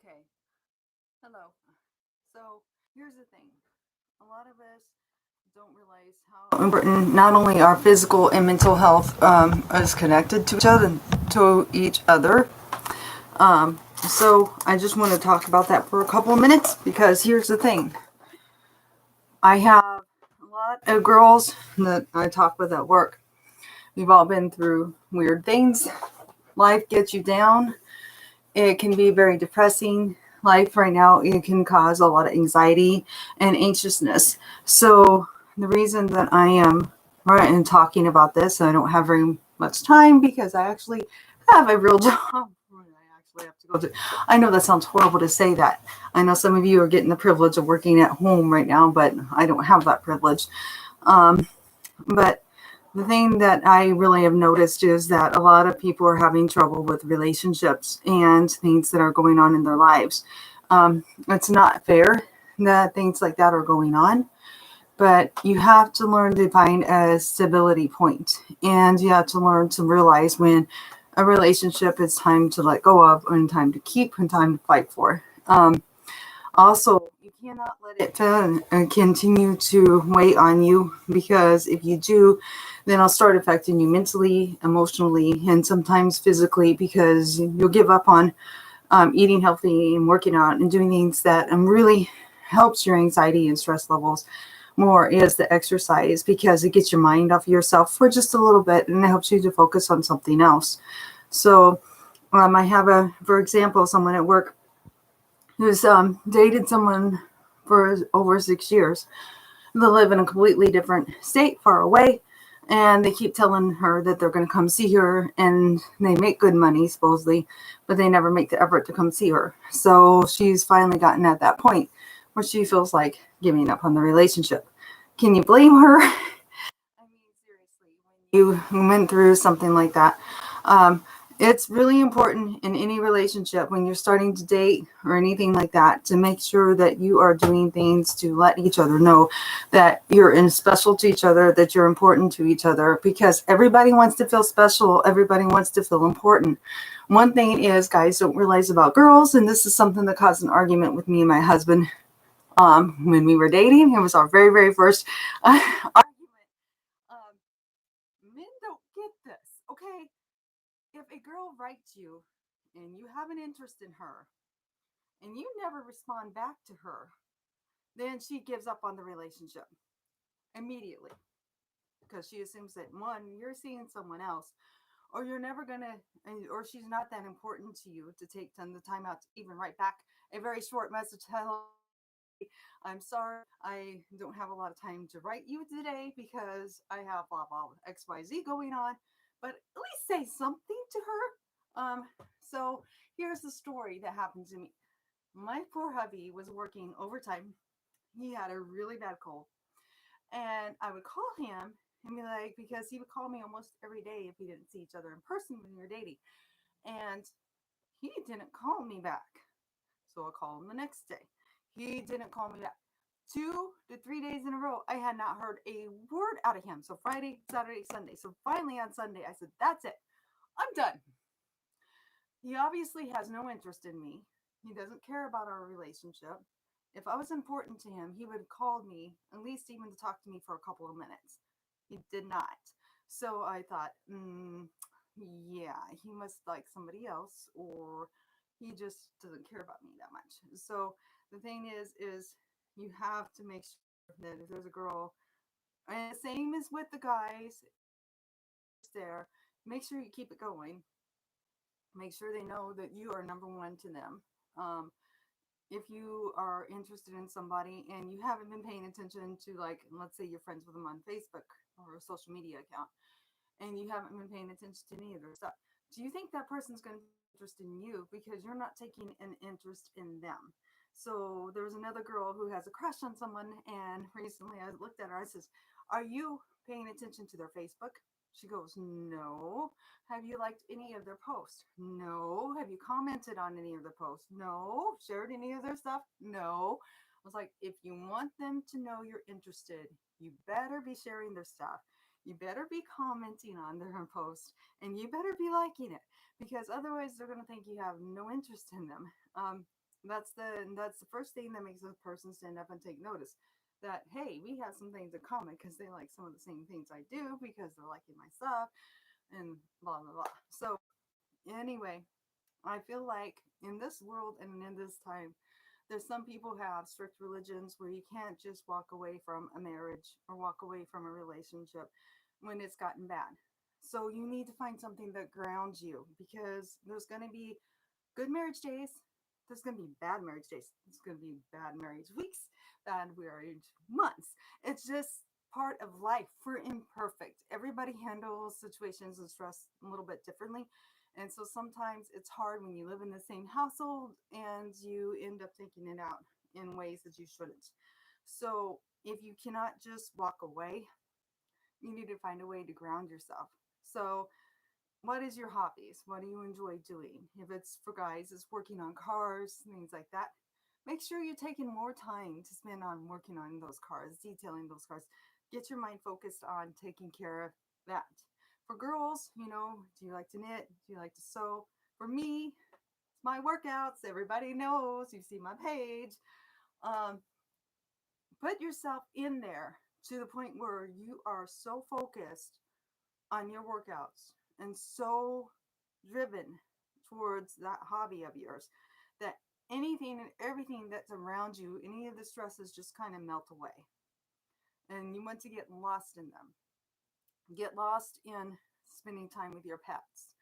Okay. Hello. So here's the thing. A lot of us don't realize how important not only our physical and mental health is connected to each other. So I just want to talk about that for a couple of minutes because here's the thing. I have a lot of girls that I talk with at work. We've all been through weird things. Life gets you down. It can be very depressing. Life right now, it can cause a lot of anxiety and anxiousness. So the reason that I am right and talking about this, I don't have very much time because I actually have a real job. I actually have to go to. I know that sounds horrible to say that. I know some of you are getting the privilege of working at home right now, but I don't have that privilege. But the thing that I really have noticed is that a lot of people are having trouble with relationships and things that are going on in their lives. It's not fair that things like that are going on, but you have to learn to find a stability point, and you have to learn to realize when a relationship is time to let go of, and time to keep, and time to fight for. Also, you cannot let it continue to weigh on you because if you do, then it'll start affecting you mentally, emotionally, and sometimes physically because you'll give up on eating healthy and working out and doing things that really helps your anxiety and stress levels more is the exercise because it gets your mind off yourself for just a little bit and it helps you to focus on something else. So I have for example, someone at work who's dated someone for over 6 years. They live in a completely different state, far away, and they keep telling her that they're going to come see her, and they make good money supposedly, but they never make the effort to come see her. So she's finally gotten at that point where she feels like giving up on the relationship. Can you blame her? I mean, seriously, when you went through something like that, um, it's really important in any relationship when you're starting to date or anything like that to make sure that you are doing things to let each other know that you're special to each other, that you're important to each other, because everybody wants to feel special, everybody wants to feel important. One thing is, guys don't realize about girls, and this is something that caused an argument with me and my husband when we were dating. It was our very, very first argument. Um, Men don't get this, okay? If a girl writes you and you have an interest in her and you never respond back to her, then she gives up on the relationship immediately because she assumes that one, you're seeing someone else, or you're never gonna, or she's not that important to you to take the time out to even write back a very short message. Hello, I'm sorry, I don't have a lot of time to write you today because I have blah blah XYZ going on, but at least say something to her. So here's the story that happened to me. My poor hubby was working overtime. He had a really bad cold, and I would call him and be like, because he would call me almost every day if we didn't see each other in person when we were dating, and he didn't call me back. So I called him the next day. He didn't call me back. 2 to 3 days in a row, I had not heard a word out of him. So Friday, Saturday, Sunday. So finally on Sunday, I said, "That's it. I'm done." He obviously has no interest in me. He doesn't care about our relationship. If I was important to him, he would have called me, at least even to talk to me for a couple of minutes. He did not. So I thought, yeah, he must like somebody else, or he just doesn't care about me that much. So the thing is you have to make sure that if there's a girl, and the same as with the guys, there, make sure you keep it going. Make sure they know that you are number one to them. Um, if you are interested in somebody and you haven't been paying attention to, like, let's say you're friends with them on Facebook or a social media account, and you haven't been paying attention to any of their stuff, do you think that person's going to take interest in you because you're not taking an interest in them? So there was another girl who has a crush on someone, and recently I looked at her. I says, "Are you paying attention to their Facebook?" She goes, "No." "Have you liked any of their posts?" "No." "Have you commented on any of their posts?" "No." "Shared any of their stuff?" "No." I was like, if you want them to know you're interested, you better be sharing their stuff. You better be commenting on their post, and you better be liking it, because otherwise they're going to think you have no interest in them. That's the first thing that makes a person stand up and take notice that, hey, we have some things in common because they like some of the same things I do because they're liking my stuff and blah blah blah. So anyway, I feel like in this world and in this time, there's some people who have strict religions where you can't just walk away from a marriage or walk away from a relationship when it's gotten bad. So you need to find something that grounds you, because there's going to be good marriage days. There's going to be bad marriage days. There's going to be bad marriage weeks, bad marriage months. It's just part of life. We're imperfect. Everybody handles situations and stress a little bit differently. And so sometimes it's hard when you live in the same household and you end up taking it out in ways that you shouldn't. So if you cannot just walk away, you need to find a way to ground yourself. So what is your hobbies? What do you enjoy doing? If it's for guys, it's working on cars, things like that. Make sure you're taking more time to spend on working on those cars, detailing those cars. Get your mind focused on taking care of that. For girls, do you like to knit? Do you like to sew? For me, it's my workouts. Everybody knows. You see my page. Um, put yourself in there to the point where you are so focused on your workouts and so driven towards that hobby of yours that anything and everything that's around you, any of the stresses just kind of melt away. And you want to get lost in them. Get lost in spending time with your pets,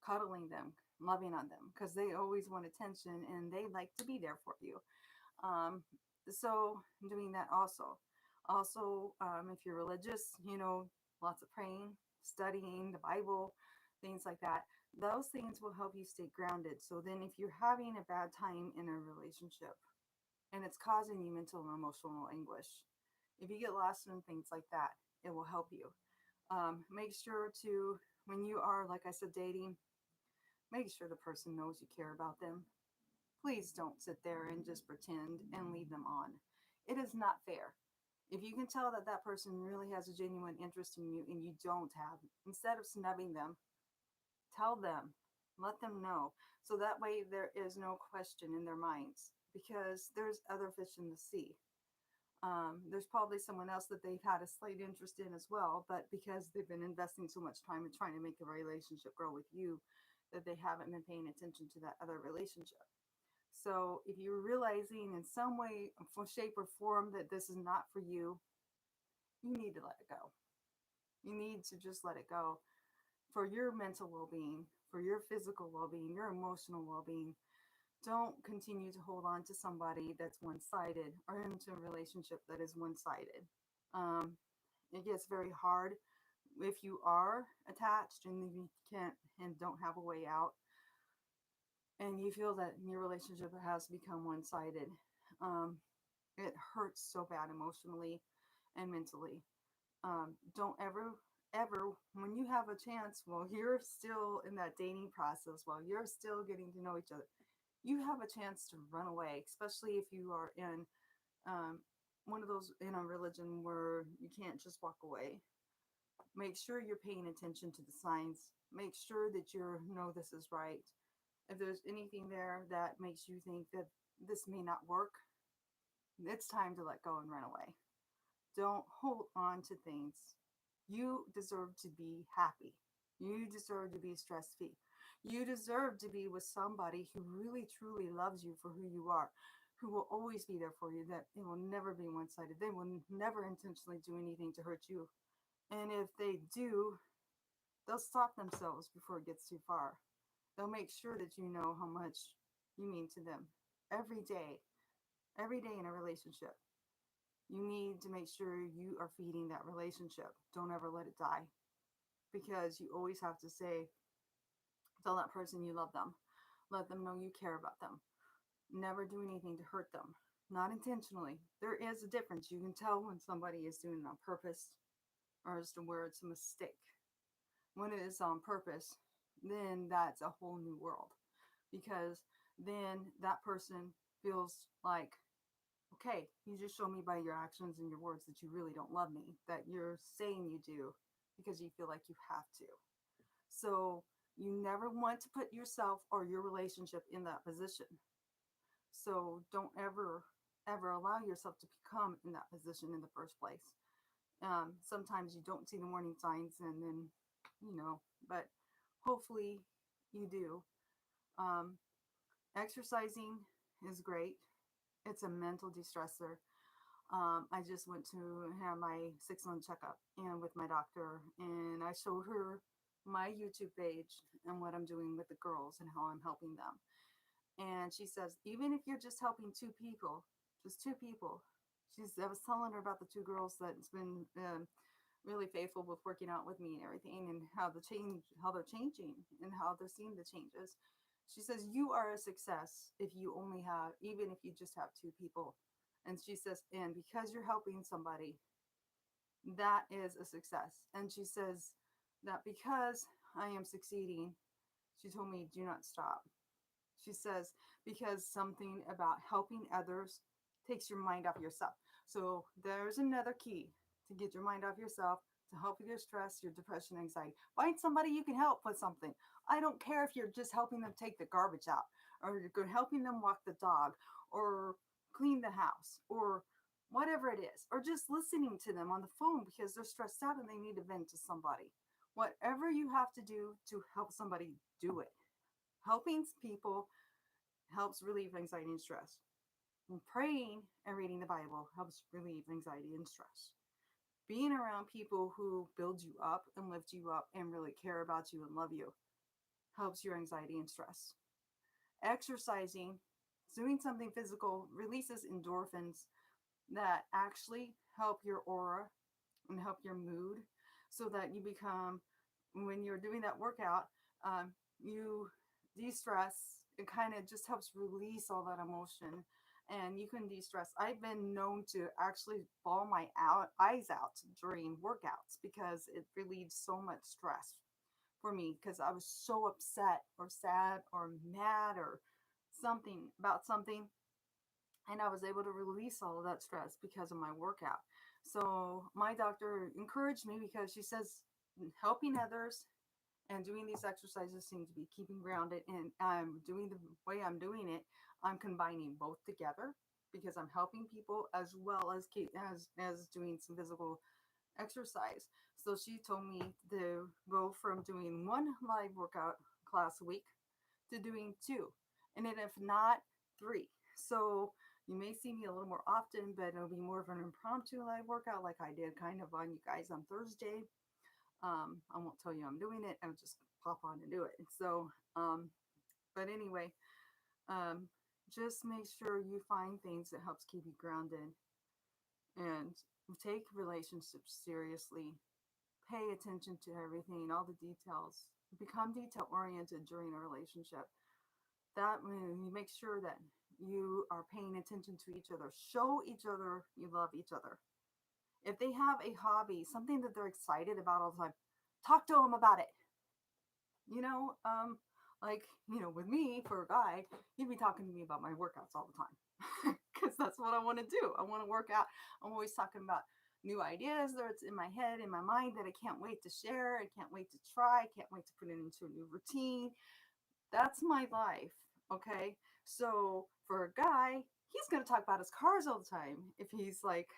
cuddling them, loving on them, because they always want attention and they like to be there for you. Um, so doing that also. Also, if you're religious, lots of praying, studying the Bible, things like that. Those things will help you stay grounded. So then if you're having a bad time in a relationship and it's causing you mental and emotional anguish, if you get lost in things like that, it will help you. Make sure to, when you are, like I said, dating, make sure the person knows you care about them. Please don't sit there and just pretend and lead them on. It is not fair. If you can tell that that person really has a genuine interest in you and you don't have, instead of snubbing them, tell them, let them know. So that way there is no question in their minds, because there's other fish in the sea. There's probably someone else that they've had a slight interest in as well, but because they've been investing so much time in trying to make a relationship grow with you, that they haven't been paying attention to that other relationship. So if you're realizing in some way, shape, or form that this is not for you, you need to let it go. You need to just let it go for your mental well-being, for your physical well-being, your emotional well-being. Don't continue to hold on to somebody that's one-sided or into a relationship that is one-sided. Um, it gets very hard if you are attached and you can't and don't have a way out, and you feel that your relationship has become one-sided. Um, it hurts so bad emotionally and mentally. Don't ever, when you have a chance, while you're still in that dating process, while you're still getting to know each other, you have a chance to run away, especially if you are in um, one of those in a religion where you can't just walk away. Make sure you're paying attention to the signs. Make sure that you know this is right. If there's anything there that makes you think that this may not work, it's time to let go and run away. Don't hold on to things. You deserve to be happy. You deserve to be stress free. You deserve to be with somebody who really truly loves you for who you are, who will always be there for you, that it will never be one sided. They will never intentionally do anything to hurt you. And if they do, they'll stop themselves before it gets too far. They'll make sure that you know how much you mean to them every day, every day in a relationship. You need to make sure you are feeding that relationship. Don't ever let it die, because you always have to say, tell that person you love them. Let them know you care about them. Never do anything to hurt them, not intentionally. There is a difference. You can tell when somebody is doing it on purpose or as to where it's a mistake. When it is on purpose, then that's a whole new world, because then that person feels like, okay, you just show me by your actions and your words that you really don't love me, that you're saying you do because you feel like you have to. So you never want to put yourself or your relationship in that position. So don't ever allow yourself to become in that position in the first place. Sometimes you don't see the warning signs, and then, but hopefully you do. Um, Exercising is great. It's a mental de-stressor. I just went to have my 6-month checkup and with my doctor, and I showed her my YouTube page and what I'm doing with the girls and how I'm helping them. And she says, even if you're just helping two people, just two people, I was telling her about the two girls that's been really faithful with working out with me and everything, and how they're changing and how they're seeing the changes. She says, you are a success if you only have, even if you just have two people. And she says, and because you're helping somebody, that is a success. And she says that because I am succeeding, she told me, do not stop. She says, because something about helping others takes your mind off yourself. So there's another key to get your mind off yourself, to help with your stress, your depression, anxiety. Find somebody you can help with something. I don't care if you're just helping them take the garbage out, or you're helping them walk the dog, or clean the house, or whatever it is, or just listening to them on the phone because they're stressed out and they need to vent to somebody. Whatever you have to do to help somebody, do it. Helping people helps relieve anxiety and stress. And praying and reading the Bible helps relieve anxiety and stress. Being around people who build you up and lift you up and really care about you and love you helps your anxiety and stress. Exercising, doing something physical, releases endorphins that actually help your aura and help your mood, so that you become, when you're doing that workout, you de-stress. It kind of just helps release all that emotion, and you can de-stress. I've been known to actually bawl my eyes out during workouts because it relieves so much stress for me, because I was so upset or sad or mad or something about something, and I was able to release all of that stress because of my workout. So my doctor encouraged me because she says helping others and doing these exercises seem to be keeping grounded, and I'm doing the way I'm doing it. I'm combining both together because I'm helping people as well as doing some physical exercise. So she told me to go from doing one live workout class a week to doing two, and then if not, three. So you may see me a little more often, but it'll be more of an impromptu live workout like I did kind of on you guys on Thursday. I won't tell you I'm doing it. I'll just pop on and do it. So, but anyway, um, just make sure you find things that helps keep you grounded, and take relationships seriously. Pay attention to everything, all the details. Become detail oriented during a relationship. That when you make sure that you are paying attention to each other, show each other you love each other. If they have a hobby, something that they're excited about all the time, talk to them about it. You know, like, with me, for a guy, he'd be talking to me about my workouts all the time because that's what I want to do. I want to work out. I'm always talking about new ideas that's in my head, in my mind, that I can't wait to share. I can't wait to try. I can't wait to put it into a new routine. That's my life. Okay. So for a guy, he's going to talk about his cars all the time if he's like,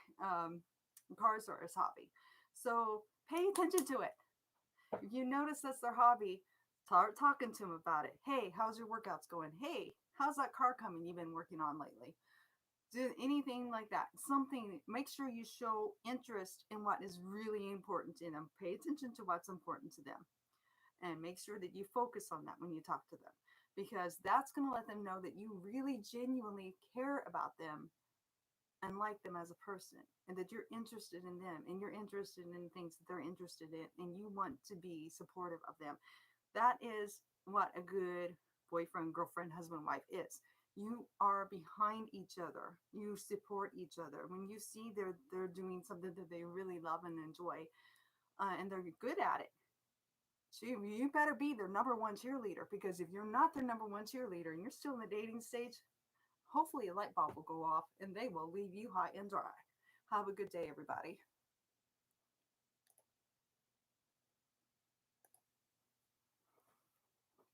cars are his hobby. So pay attention to it. If you notice that's their hobby, start talking to them about it. Hey, how's your workouts going? Hey, how's that car coming you've been working on lately? Do anything like that. Something, make sure you show interest in what is really important to them. Pay attention to what's important to them, and make sure that you focus on that when you talk to them, because that's going to let them know that you really genuinely care about them and like them as a person, and that you're interested in them and you're interested in things that they're interested in, and you want to be supportive of them. That is what a good boyfriend, girlfriend, husband, wife is. You are behind each other. You support each other. When you see they're doing something that they really love and enjoy, and they're good at it, so you better be their number one cheerleader, because if you're not their number one cheerleader and you're still in the dating stage, hopefully a light bulb will go off and they will leave you high and dry. Have a good day, everybody.